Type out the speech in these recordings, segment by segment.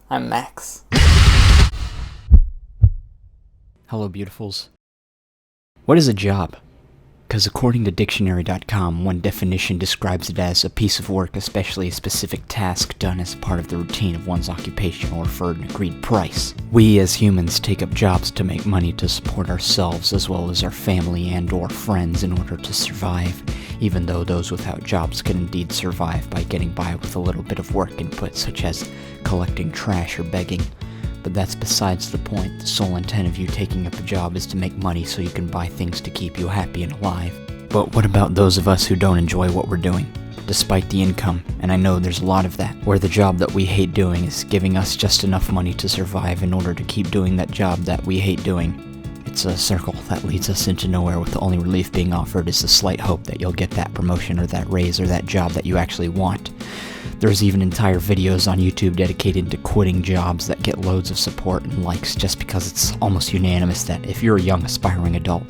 I'm Max. Hello, beautifuls. What is a job? Because according to dictionary.com, one definition describes it as a piece of work, especially a specific task done as part of the routine of one's occupation or for an agreed price. We as humans take up jobs to make money to support ourselves as well as our family and or friends in order to survive, even though those without jobs can indeed survive by getting by with a little bit of work input such as collecting trash or begging. But that's besides the point. The sole intent of you taking up a job is to make money so you can buy things to keep you happy and alive. But what about those of us who don't enjoy what we're doing, despite the income? And I know there's a lot of that, where the job that we hate doing is giving us just enough money to survive in order to keep doing that job that we hate doing. It's a circle that leads us into nowhere, with the only relief being offered is the slight hope that you'll get that promotion or that raise or that job that you actually want. There's even entire videos on YouTube dedicated to quitting jobs that get loads of support and likes just because it's almost unanimous that if you're a young aspiring adult,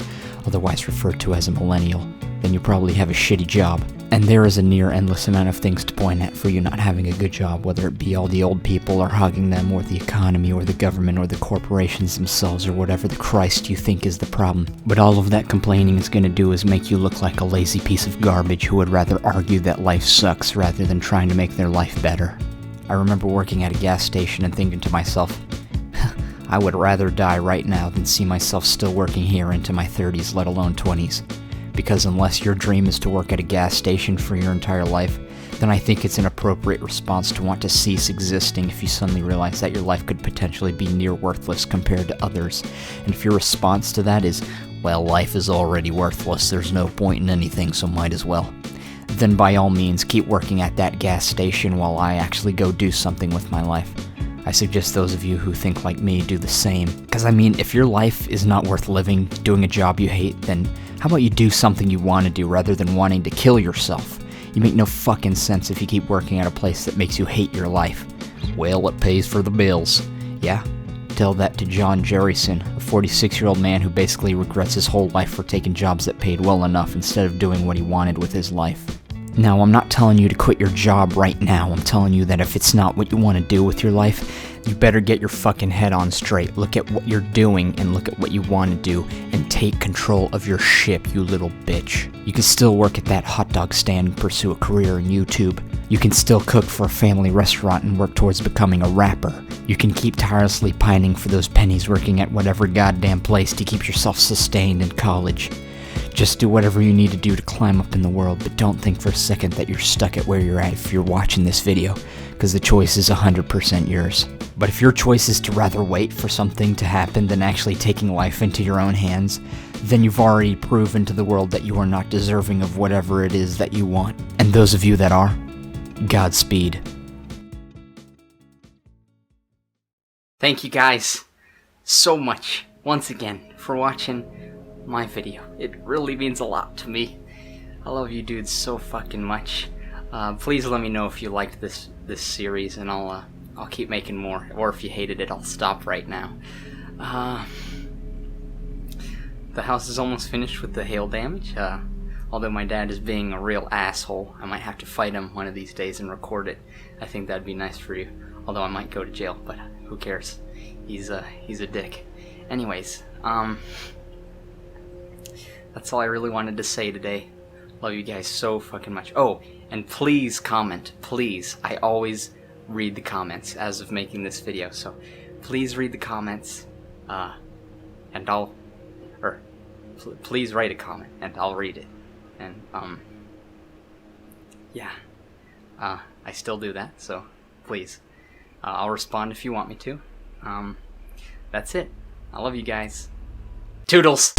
otherwise referred to as a millennial, then you probably have a shitty job. And there is a near endless amount of things to point at for you not having a good job, whether it be all the old people or hugging them, or the economy, or the government, or the corporations themselves, or whatever the Christ you think is the problem. But all of that complaining is going to do is make you look like a lazy piece of garbage who would rather argue that life sucks rather than trying to make their life better. I remember working at a gas station and thinking to myself, I would rather die right now than see myself still working here into my 30s, let alone 20s. Because unless your dream is to work at a gas station for your entire life, then I think it's an appropriate response to want to cease existing if you suddenly realize that your life could potentially be near worthless compared to others. And if your response to that is, well, life is already worthless, there's no point in anything, so might as well, then by all means keep working at that gas station while I actually go do something with my life. I suggest those of you who think like me do the same. Because I mean, if your life is not worth living doing a job you hate, then how about you do something you want to do rather than wanting to kill yourself? You make no fucking sense if you keep working at a place that makes you hate your life. Well, it pays for the bills. Yeah? Tell that to John Jerryson, a 46-year-old man who basically regrets his whole life for taking jobs that paid well enough instead of doing what he wanted with his life. Now, I'm not telling you to quit your job right now. I'm telling you that if it's not what you want to do with your life, you better get your fucking head on straight. Look at what you're doing and look at what you want to do and take control of your ship, you little bitch. You can still work at that hot dog stand and pursue a career in YouTube. You can still cook for a family restaurant and work towards becoming a rapper. You can keep tirelessly pining for those pennies working at whatever goddamn place to keep yourself sustained in college. Just do whatever you need to do to climb up in the world, but don't think for a second that you're stuck at where you're at if you're watching this video, because the choice is 100% yours. But if your choice is to rather wait for something to happen than actually taking life into your own hands, then you've already proven to the world that you are not deserving of whatever it is that you want. And those of you that are, Godspeed. Thank you guys so much, once again, for watching my video. It really means a lot to me. I love you dudes so fucking much. Please let me know if you liked this series, and I'll keep making more. Or if you hated it, I'll stop right now. The house is almost finished with the hail damage. Although my dad is being a real asshole, I might have to fight him one of these days and record it. I think that'd be nice for you. Although I might go to jail, but who cares? He's a dick. Anyways, that's all I really wanted to say today. Love you guys so fucking much. Oh, and please comment. Please. I always read the comments as of making this video, so please read the comments. And please write a comment, and I'll read it. And, yeah. I still do that, so please. I'll respond if you want me to. That's it. I love you guys. Toodles!